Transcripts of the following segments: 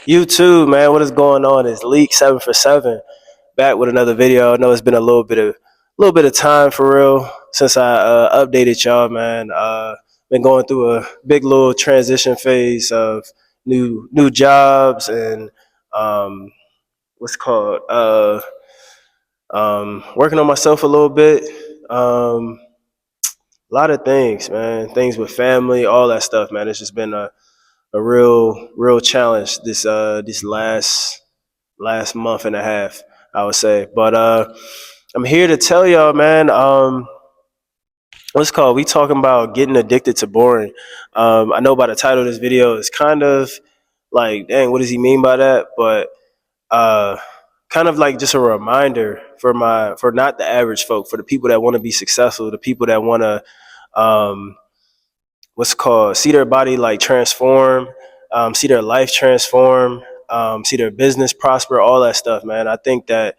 You too, man. What is going on? It's Leak 7 for 7 back with another video. I know it's been a little bit of time for real since I updated y'all, man. Been going through a big little transition phase of new jobs and um, what's it called working on myself a little bit. A lot of things, man. Things with family, all that stuff, man. It's just been a real challenge this last month and a half, I would say. But I'm here to tell y'all, man. What's it called? We talking about getting addicted to boring. I know by the title of this video, it's kind of like, dang, what does he mean by that? But uh, kind of like just a reminder for not the average folk, for the people that want to be successful, the people that want to um, what's it called, see their body like transform, see their life transform, see their business prosper, all that stuff, man. I think that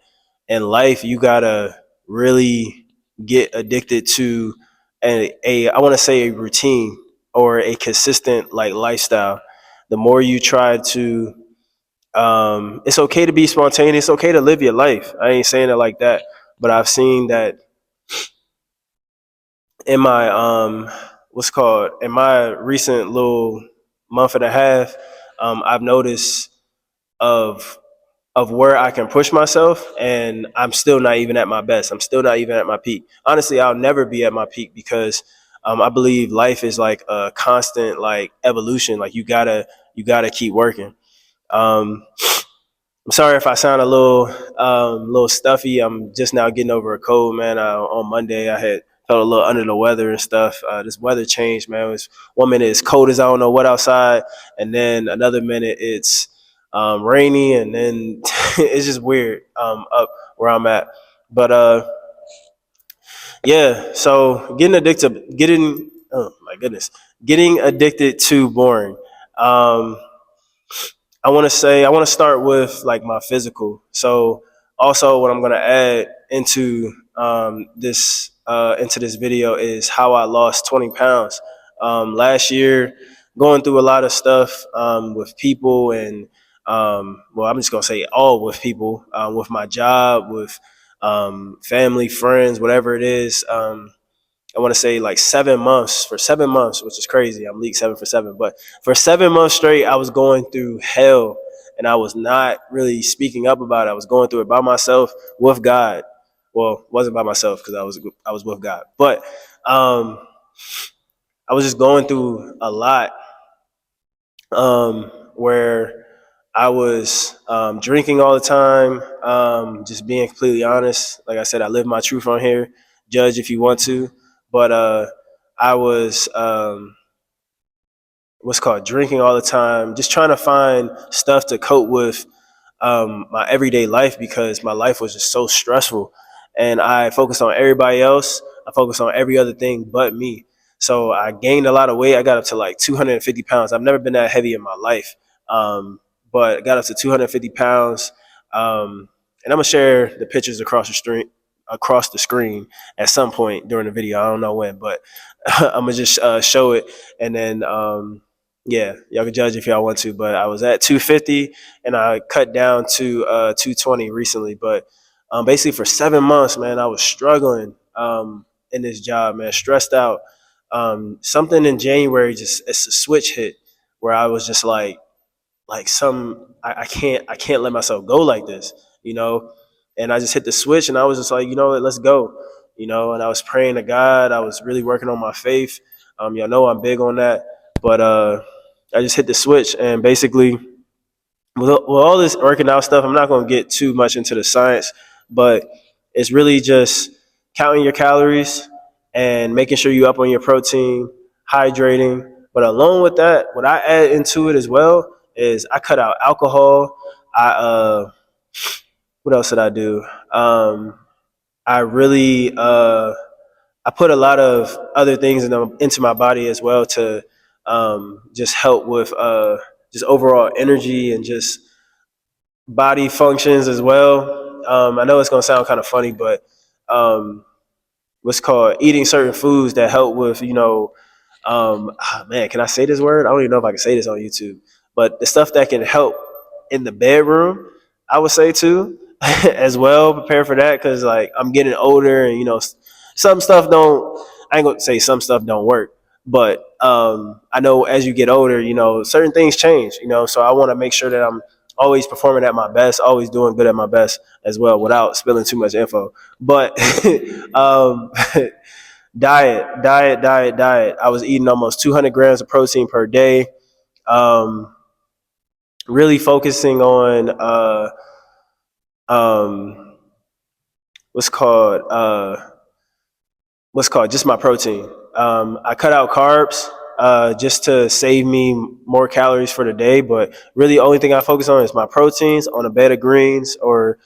in life you gotta really get addicted to a I want to say a routine or a consistent like lifestyle. The more you try to, it's okay to be spontaneous. It's okay to live your life. I ain't saying it like that, but I've seen that in my what's called in my recent little month and a half, I've noticed of where I can push myself, and I'm still not even at my best. I'm still not even at my peak. Honestly, I'll never be at my peak because I believe life is like a constant like evolution. Like you gotta keep working. Um, I'm sorry if I sound a little stuffy. I'm just now getting over a cold, man. On Monday, I had felt a little under the weather and stuff. This weather changed, man. It was 1 minute it's cold as I don't know what outside, and then another minute it's rainy, and then it's just weird up where I'm at. But yeah. So getting oh my goodness, getting addicted to boring. Um, I want to start with like my physical. So also what I'm going to add into this video is how I lost 20 pounds last year, going through a lot of stuff with people and well, I'm just going to say all with people, with my job, with family, friends, whatever it is. I want to say like 7 months, for 7 months, which is crazy. I'm league 7 for 7, but for 7 months straight, I was going through hell, and I was not really speaking up about it. I was going through it by myself with God. Well, wasn't by myself because I was with God, but um, I was just going through a lot where I was drinking all the time. Just being completely honest, like I said, I live my truth on here. Judge if you want to, but I was what's called drinking all the time, just trying to find stuff to cope with my everyday life because my life was just so stressful, and I focused on everybody else. I focused on every other thing but me. So I gained a lot of weight. I got up to like 250 pounds. I've never been that heavy in my life, but I got up to 250 pounds. And I'm gonna share the pictures across the screen at some point during the video. I don't know when, but I'm gonna just show it, and then yeah, y'all can judge if y'all want to. But I was at 250, and I cut down to 220 recently. But basically, for 7 months, man, I was struggling in this job, man, stressed out. Something in January, just it's a switch hit where I was just like I can't let myself go like this, you know. And I just hit the switch, and I was just like, you know what, let's go, you know. And I was praying to God. I was really working on my faith. Y'all know I'm big on that, but I just hit the switch, and basically, with all this working out stuff, I'm not going to get too much into the science, but it's really just counting your calories and making sure you up on your protein, hydrating. But along with that, what I add into it as well is I cut out alcohol. I what else did I do? I really I put a lot of other things into my body as well to just help with just overall energy and just body functions as well. I know it's gonna sound kind of funny, but um, what's called eating certain foods that help with man, can I say this word? I don't even know if I can say this on YouTube, but the stuff that can help in the bedroom, I would say too, as well. Prepare for that because like I'm getting older, and some stuff don't. I ain't gonna say some stuff don't work, but I know as you get older, certain things change. So I want to make sure that I'm always performing at my best, always doing good at my best as well, without spilling too much info. But um, diet. I was eating almost 200 grams of protein per day. Um, really focusing on um, what's called just my protein. I cut out carbs just to save me more calories for the day, but really, the only thing I focus on is my proteins on a bed of greens or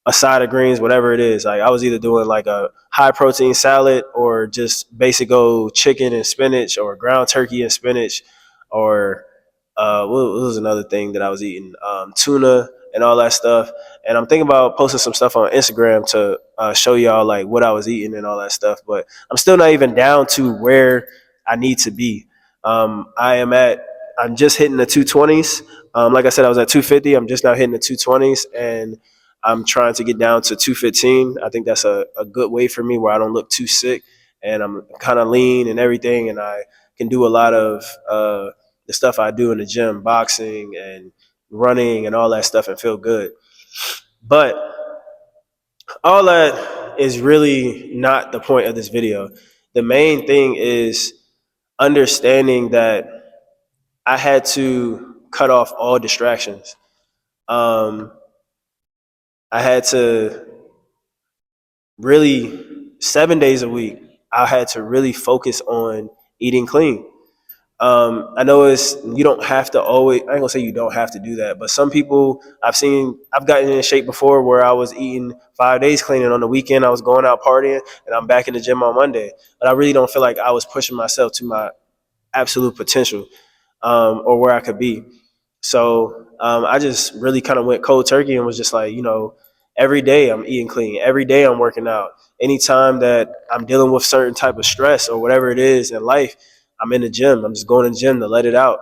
a side of greens, whatever it is. Like I was either doing like a high protein salad or just basic old chicken and spinach or ground turkey and spinach or what was another thing that I was eating? Tuna and all that stuff. And I'm thinking about posting some stuff on Instagram to show y'all like what I was eating and all that stuff. But I'm still not even down to where I need to be. I'm just hitting the 220s. Like I said, I was at 250. I'm just now hitting the 220s, and I'm trying to get down to 215. I think that's a good way for me where I don't look too sick and I'm kind of lean and everything. And I can do a lot of the stuff I do in the gym, boxing and running and all that stuff, and feel good. But all that is really not the point of this video. The main thing is understanding that I had to cut off all distractions. Um, I had to really 7 days a week. I had to really focus on eating clean. I know you don't have to always, I ain't gonna say you don't have to do that, but some people I've gotten in shape before where I was eating 5 days clean, and on the weekend I was going out partying and I'm back in the gym on Monday. But I really don't feel like I was pushing myself to my absolute potential or where I could be. So I just really kind of went cold turkey and was just like, every day I'm eating clean. Every day I'm working out. Anytime that I'm dealing with certain type of stress or whatever it is in life, I'm in the gym. I'm just going to the gym to let it out.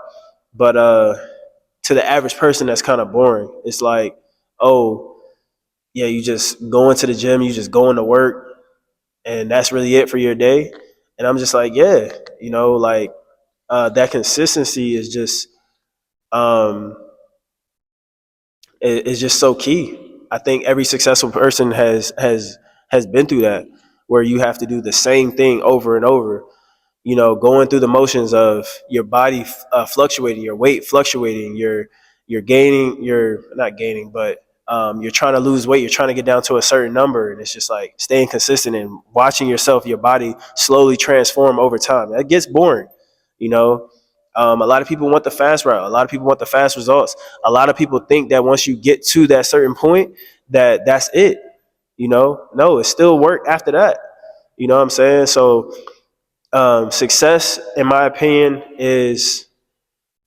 But to the average person, that's kind of boring. It's like, oh, yeah, you just go into the gym, you just going to work, and that's really it for your day. And I'm just like, yeah, like that consistency is just um, is just so key. I think every successful person has been through that, where you have to do the same thing over and over. Going through the motions of your body fluctuating, your weight fluctuating, you're gaining, you're not gaining, but you're trying to lose weight, you're trying to get down to a certain number, and it's just like staying consistent and watching your body slowly transform over time. That gets boring, you know. A lot of people want the fast route. A lot of people want the fast results. A lot of people think that once you get to that certain point, that's it. No, it's still work after that. You know what I'm saying? So success, in my opinion, is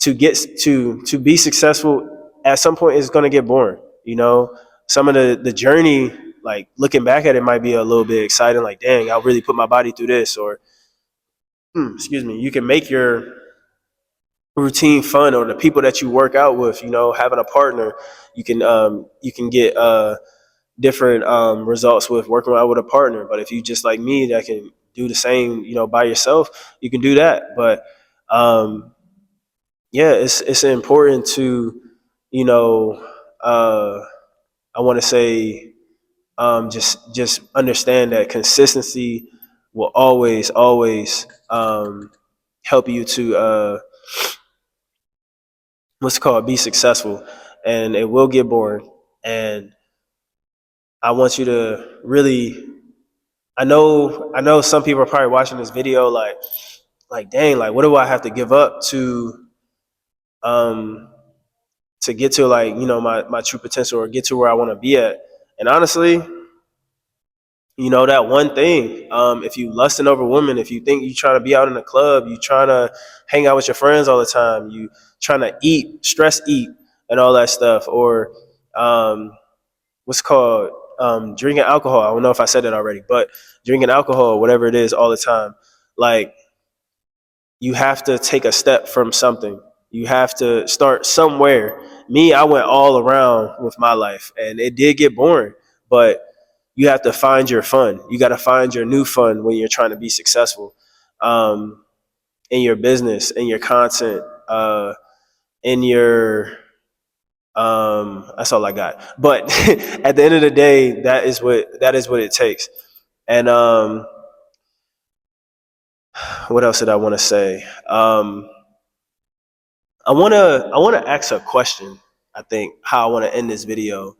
to be successful. At some point, it's going to get boring. Some of the journey, like looking back at it, might be a little bit exciting. Like, dang, I really put my body through this, or excuse me. You can make your routine fun, or the people that you work out with. Having a partner, you can get different results with working out with a partner. But if you just like me that can do the same, by yourself, you can do that. But yeah, it's important to, you know, uh, I want to say, just understand that consistency will always help you to what's it called, be successful, and it will get boring. And I want you to really, I know some people are probably watching this video like dang, like what do I have to give up um to get to, like, my true potential, or get to where I want to be at. And honestly, You know, that one thing. If you lusting over women, if you think you trying to be out in the club, you trying to hang out with your friends all the time, you trying to eat, stress eat, and all that stuff, or um, what's called drinking alcohol. I don't know if I said that already, but drinking alcohol, whatever it is, all the time, like you have to take a step from something. You have to start somewhere. Me, I went all around with my life, and it did get boring, but you have to find your fun. You got to find your new fun when you're trying to be successful um, in your business, in your content, in your. That's all I got. But at the end of the day, that is what it takes. And what else did I want to say? I wanna ask a question. I think how I want to end this video.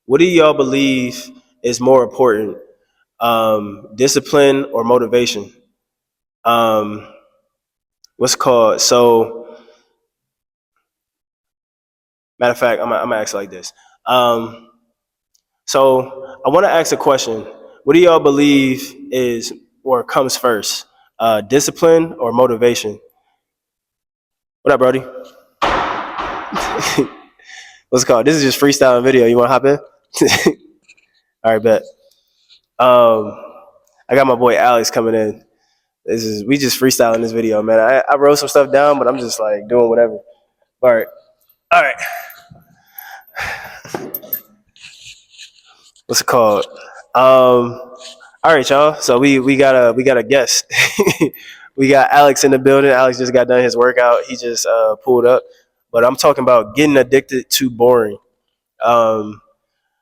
What do y'all believe is more important, discipline or motivation? Um, what's called so Matter of fact, I'm gonna ask it like this. Um, so I want to ask a question. What do y'all believe is or comes first, discipline or motivation? What up, Brody? What's it called? This is just freestyling video. You want to hop in? All right, bet. Um, I got my boy Alex coming in. We just freestyling this video, man. I wrote some stuff down, but I'm just like doing whatever. All right. What's it called? All right, y'all. So we got a guest. We got Alex in the building. Alex just got done his workout. He just pulled up. But I'm talking about getting addicted to boring. Um,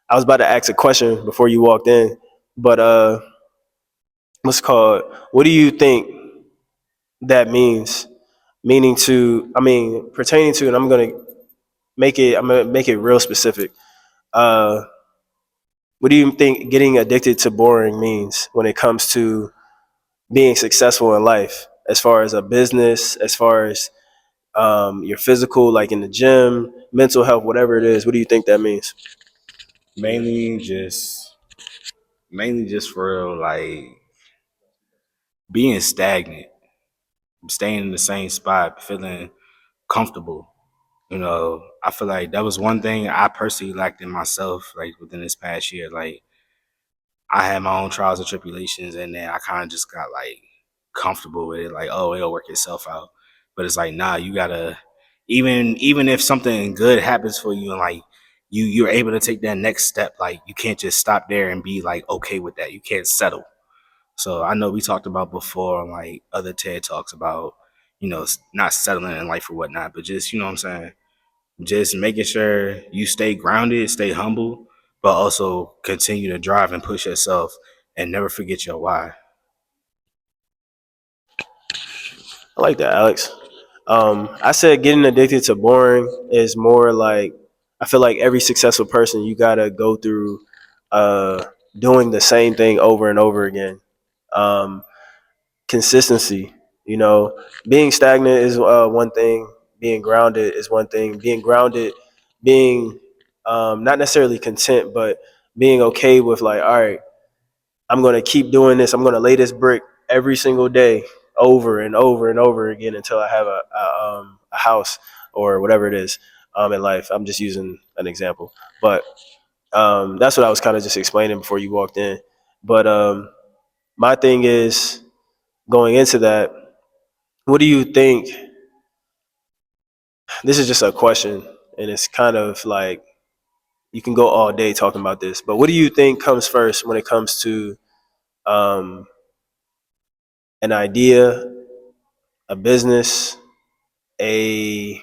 I was about to ask a question before you walked in, but what's it called? What do you think that means? Meaning to, I mean, pertaining to, and I'm gonna make it real specific. Uh, what do you think getting addicted to boring means when it comes to being successful in life, as far as a business, as far as your physical, like in the gym, mental health, whatever it is? What do you think that means? Mainly just mainly just for like being stagnant, staying in the same spot, feeling comfortable. I feel like that was one thing I personally lacked in myself, like within this past year. Like I had my own trials and tribulations, and then I kind of just got like comfortable with it, like, oh, it'll work itself out. But it's like, nah, you gotta, even if something good happens for you, and like you're able to take that next step, like you can't just stop there and be like okay with that. You can't settle. So I know we talked about before on like other TED talks about, not settling in life or whatnot, but just, what I'm saying, just making sure you stay grounded, stay humble, but also continue to drive and push yourself and never forget your why. I like that, Alex. I said getting addicted to boring is more like, I feel like every successful person, you gotta go through uh, doing the same thing over and over again. Um, Consistency, you know, being stagnant is one thing. Being grounded is one thing. Being grounded, being not necessarily content, but being okay with like, all right, I'm going to keep doing this. I'm going to lay this brick every single day over and over and over again until I have a house or whatever it is in life. I'm just using an example. But that's what I was kind of just explaining before you walked in. But my thing is going into that, what do you think? This is just a question, and it's kind of like you can go all day talking about this. But what do you think comes first when it comes to um, an idea, a business, a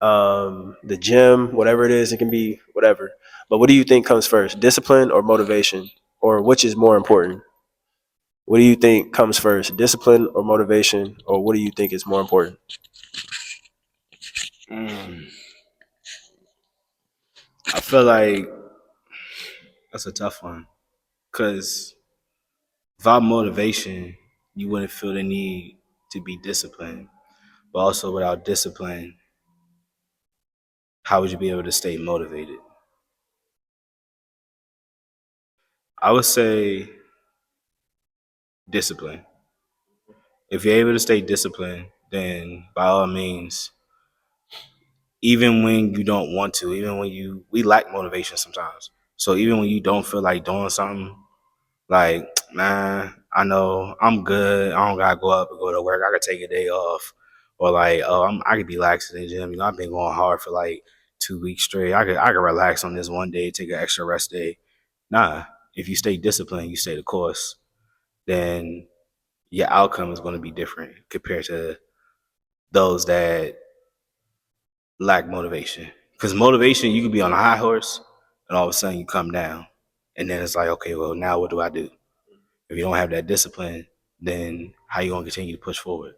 the gym, whatever it is, it can be whatever. But what do you think comes first, discipline or motivation, or which is more important? What do you think comes first, discipline or motivation, or what do you think is more important? Mm, I feel like that's a tough one because without motivation, you wouldn't feel the need to be disciplined. But also without discipline, how would you be able to stay motivated? I would say discipline. If you're able to stay disciplined, then by all means, even when you don't want to, even when we lack motivation sometimes. So even when you don't feel like doing something, like, man, I know I'm good. I don't gotta go up and go to work. I could take a day off, or like, oh, I could be lax in the gym. You know, I've been going hard for like 2 weeks straight. I could relax on this one day, take an extra rest day. Nah, if you stay disciplined, you stay the course, then your outcome is going to be different compared to those that lack motivation. Because motivation, you could be on a high horse, and all of a sudden you come down, and then it's like, okay, well, now what do I do? If you don't have that discipline, then how you gonna continue to push forward?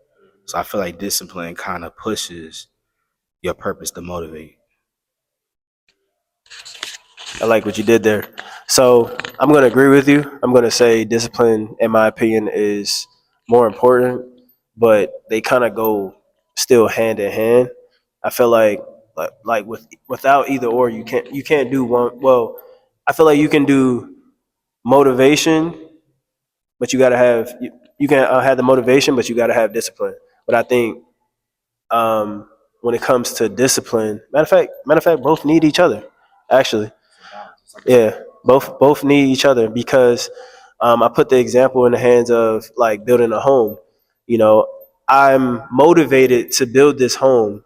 So I feel like discipline kind of pushes your purpose to motivate. I like what you did there. So I'm going to agree with you. I'm going to say discipline, in my opinion, is more important, but they kind of go still hand in hand. I feel like without either or, you can't do one. Well, I feel like you can do motivation, but you can have the motivation, but you got to have discipline. But I think when it comes to discipline, matter of fact, both need each other. Actually, yeah, both need each other because I put the example in the hands of like building a home. You know, I'm motivated to build this home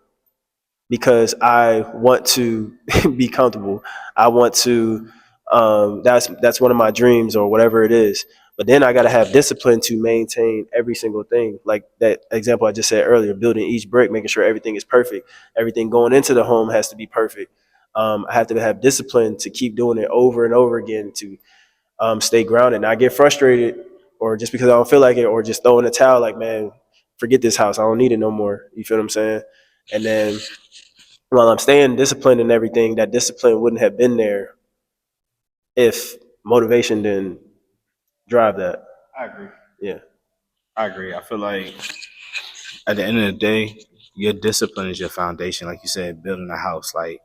because I want to be comfortable. I want to. That's one of my dreams or whatever it is. But then I got to have discipline to maintain every single thing. Like that example I just said earlier, building each brick, making sure everything is perfect. Everything going into the home has to be perfect. I have to have discipline to keep doing it over and over again to stay grounded, not get frustrated, or just because I don't feel like it, or just throw in the towel. Like, man, forget this house. I don't need it no more. You feel what I'm saying? And then while I'm staying disciplined and everything, that discipline wouldn't have been there if motivation didn't drive that. I agree. Yeah. I agree. I feel like at the end of the day, your discipline is your foundation. Like you said, building a house. Like,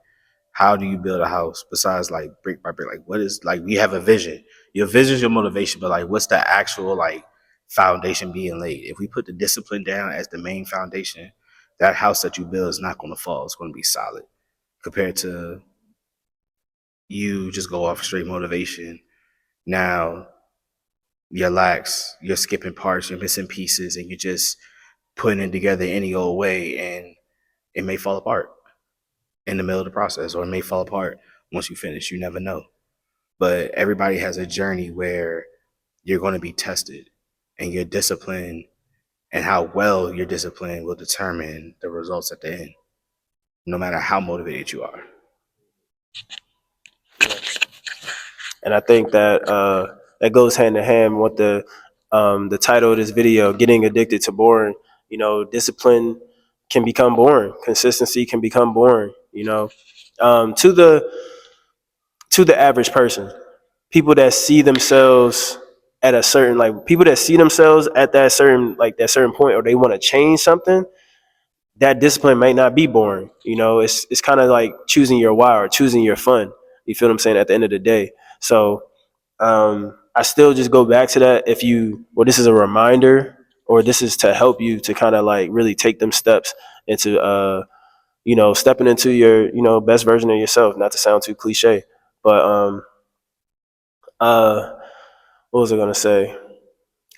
how do you build a house besides like brick by brick? Like, what is like we have a vision. Your vision is your motivation, but like, what's the actual like foundation being laid? If we put the discipline down as the main foundation, that house that you build is not going to fall. It's going to be solid compared to you just go off straight motivation. Now you're lax, you're skipping parts, you're missing pieces, and you're just putting it together any old way, and it may fall apart in the middle of the process, or it may fall apart once you finish. You never know. But everybody has a journey where you're going to be tested, and your discipline and how well you're disciplined will determine the results at the end, no matter how motivated you are. And I think that that goes hand in hand with the title of this video, "Getting Addicted to Boring." You know, discipline can become boring. Consistency can become boring. You know, um, to the to the average person, people that see themselves at a certain like people that see themselves at that certain point, or they want to change something, that discipline may not be boring. You know, it's kind of like choosing your why or choosing your fun. You feel what I'm saying? At the end of the day, so I still just go back to that. If you, well, this is a reminder, or this is to help you to kind of like really take them steps into, stepping into your, best version of yourself. Not to sound too cliche, but uh, what was I gonna say?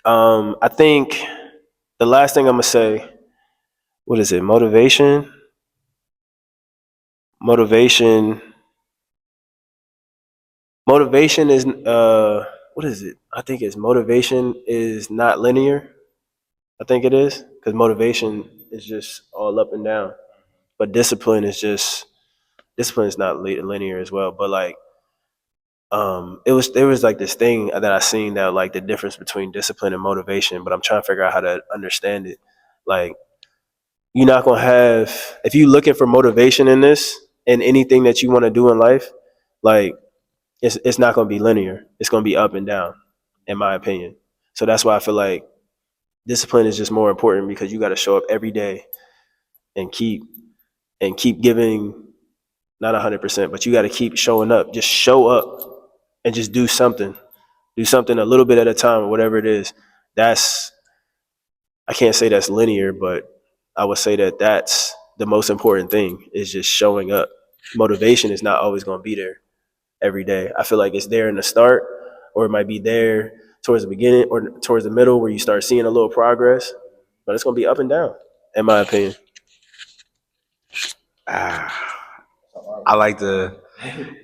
I think the last thing I'm gonna say, what is it? Motivation, motivation is what is it? I think it's motivation is not linear. I think it is because motivation is just all up and down, but discipline is not linear as well. But like, there was like this thing that I seen that like the difference between discipline and motivation, but I'm trying to figure out how to understand it. Like, you're not gonna have if you looking for motivation in anything that you want to do in life, like it's not gonna be linear. It's gonna be up and down, in my opinion. So that's why I feel like discipline is just more important because you got to show up every day and keep giving, not 100%, but you got to keep showing up. Just show up and just do something. Do something a little bit at a time or whatever it is. That's I can't say that's linear, but I would say that that's the most important thing is just showing up. Motivation is not always going to be there every day. I feel like it's there in the start, or it might be there towards the beginning or towards the middle where you start seeing a little progress, but it's going to be up and down, in my opinion. Ah, I like to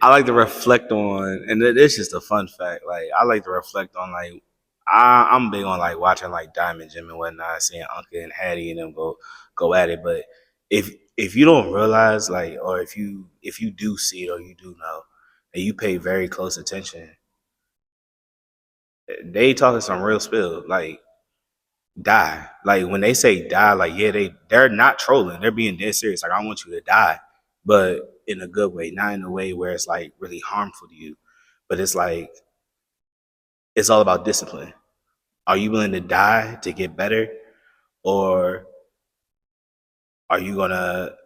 I like to reflect on, and it's just a fun fact. Like I like to reflect on like I'm big on like watching like Diamond Jim and whatnot, seeing Uncle and Hattie and them go at it. But if you don't realize like, or if you do see it or you do know, and you pay very close attention, they talking some real spill. Like die. Like when they say die, like yeah, they're not trolling. They're being dead serious. Like I want you to die, but in a good way, not in a way where it's like really harmful to you. But it's like it's all about discipline. Are you willing to die to get better, or are you gonna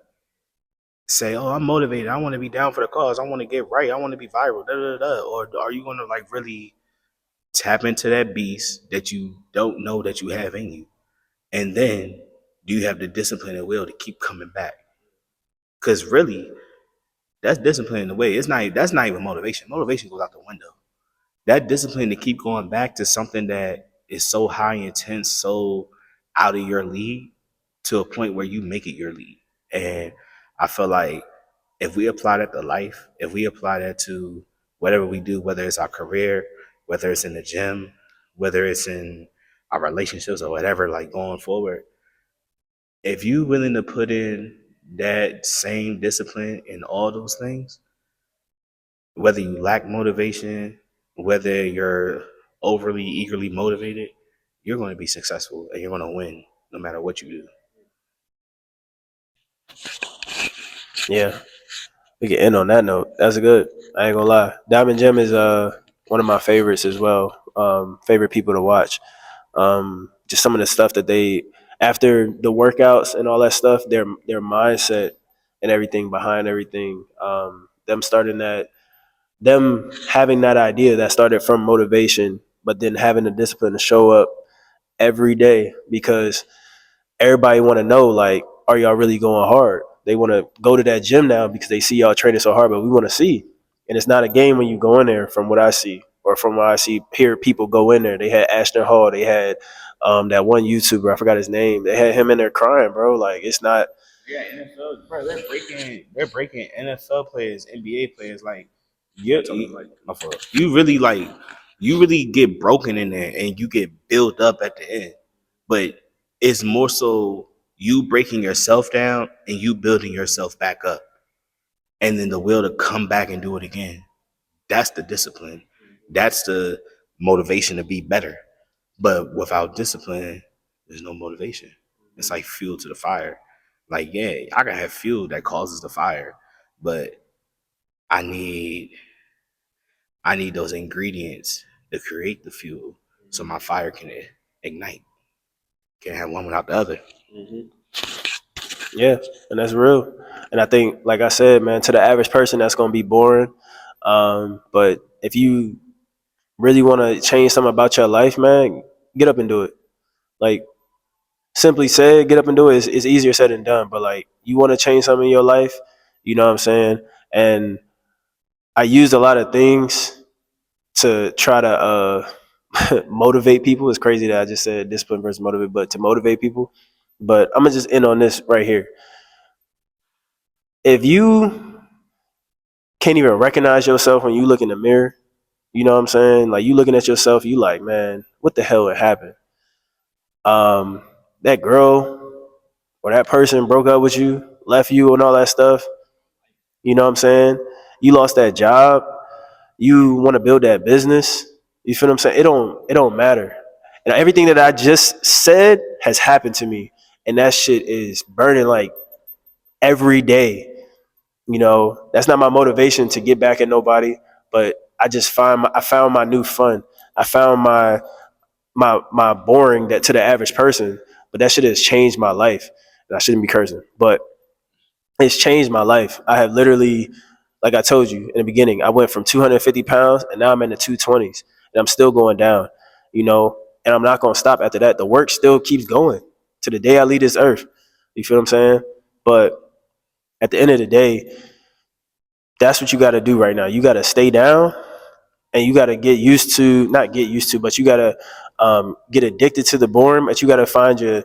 say, "Oh, I'm motivated. I want to be down for the cause. I want to get right. I want to be viral." Da, da, da, da. Or are you gonna like really tap into that beast that you don't know that you have in you, and then do you have the discipline and will to keep coming back? Because really, that's discipline in a way. It's not. That's not even motivation. Motivation goes out the window. That discipline to keep going back to something that is so high intense, so out of your league, to a point where you make it your league. And I feel like if we apply that to life, if we apply that to whatever we do, whether it's our career, whether it's in the gym, whether it's in our relationships or whatever, like going forward, if you willing to put in that same discipline in all those things, whether you lack motivation, whether you're overly eagerly motivated, you're going to be successful and you're going to win no matter what you do. Yeah, we can end on that note. That's good. I ain't gonna lie. Diamond Gem is one of my favorites as well. Favorite people to watch. Just some of the stuff that they after the workouts and all that stuff, their mindset and everything behind everything. Them having that idea that started from motivation, but then having the discipline to show up every day because everybody want to know like, are y'all really going hard? They want to go to that gym now because they see y'all training so hard, but we want to see. And it's not a game when you go in there, from what I see, or from what I see, hear people go in there. They had Ashton Hall, they had that one YouTuber, I forgot his name. They had him in there crying, bro. Like it's not. Yeah, NFL, bro, they're breaking NFL players, NBA players. Like, my fault. You really get broken in there, and you get built up at the end. But it's more so you breaking yourself down and you building yourself back up, and then the will to come back and do it again. That's the discipline. That's the motivation to be better. But without discipline, there's no motivation. It's like fuel to the fire. Like, yeah, I can have fuel that causes the fire, but I need I need those ingredients to create the fuel so my fire can ignite. Can't have one without the other. Mhm. Yeah, and that's real. And I think, like I said, man, to the average person, that's gonna be boring. But if you really want to change something about your life, man, get up and do it. Like simply said, get up and do it. It's easier said than done. But like you want to change something in your life, you know what I'm saying? And I used a lot of things to try to motivate people. It's crazy that I just said discipline versus motivate, but to motivate people. But I'm gonna just end on this right here. If you can't even recognize yourself when you look in the mirror, you know what I'm saying? Like you looking at yourself, you like, man, what the hell would happen? That girl or that person broke up with you, left you, and all that stuff. You know what I'm saying? You lost that job. You want to build that business. You feel what I'm saying? It don't matter. And everything that I just said has happened to me, and that shit is burning like every day. You know, that's not my motivation to get back at nobody, but I found my new fun. I found my boring that to the average person, but that shit has changed my life. And I shouldn't be cursing, but it's changed my life. I have literally, like I told you in the beginning, I went from 250 pounds and now I'm in the 220s. and I'm still going down, and I'm not going to stop after that. The work still keeps going to the day I leave this earth. You feel what I'm saying? But at the end of the day, that's what you got to do right now. You got to stay down, and you got to get used to, not get used to, but you got to get addicted to the boredom. But you got to find your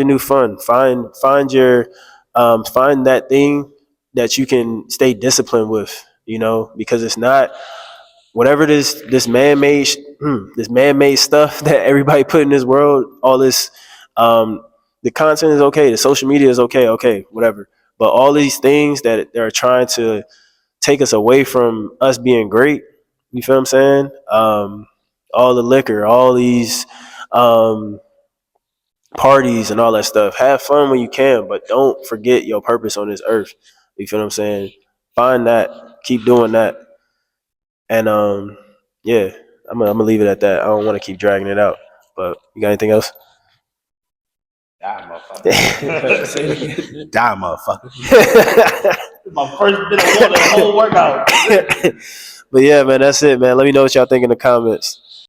new fun. Find that thing that you can stay disciplined with. Because it's not whatever this man-made stuff that everybody put in this world. All this, the content is okay. The social media is okay, whatever. But all these things that they're trying to take us away from us being great. You feel what I'm saying? All the liquor, all these parties and all that stuff. Have fun when you can, but don't forget your purpose on this earth. You feel what I'm saying? Find that. Keep doing that. And yeah, I'm gonna leave it at that. I don't want to keep dragging it out. But you got anything else? Die, motherfucker. Say it again. Die, motherfucker. My first bit of water, the whole workout. But yeah, man, that's it, man. Let me know what y'all think in the comments.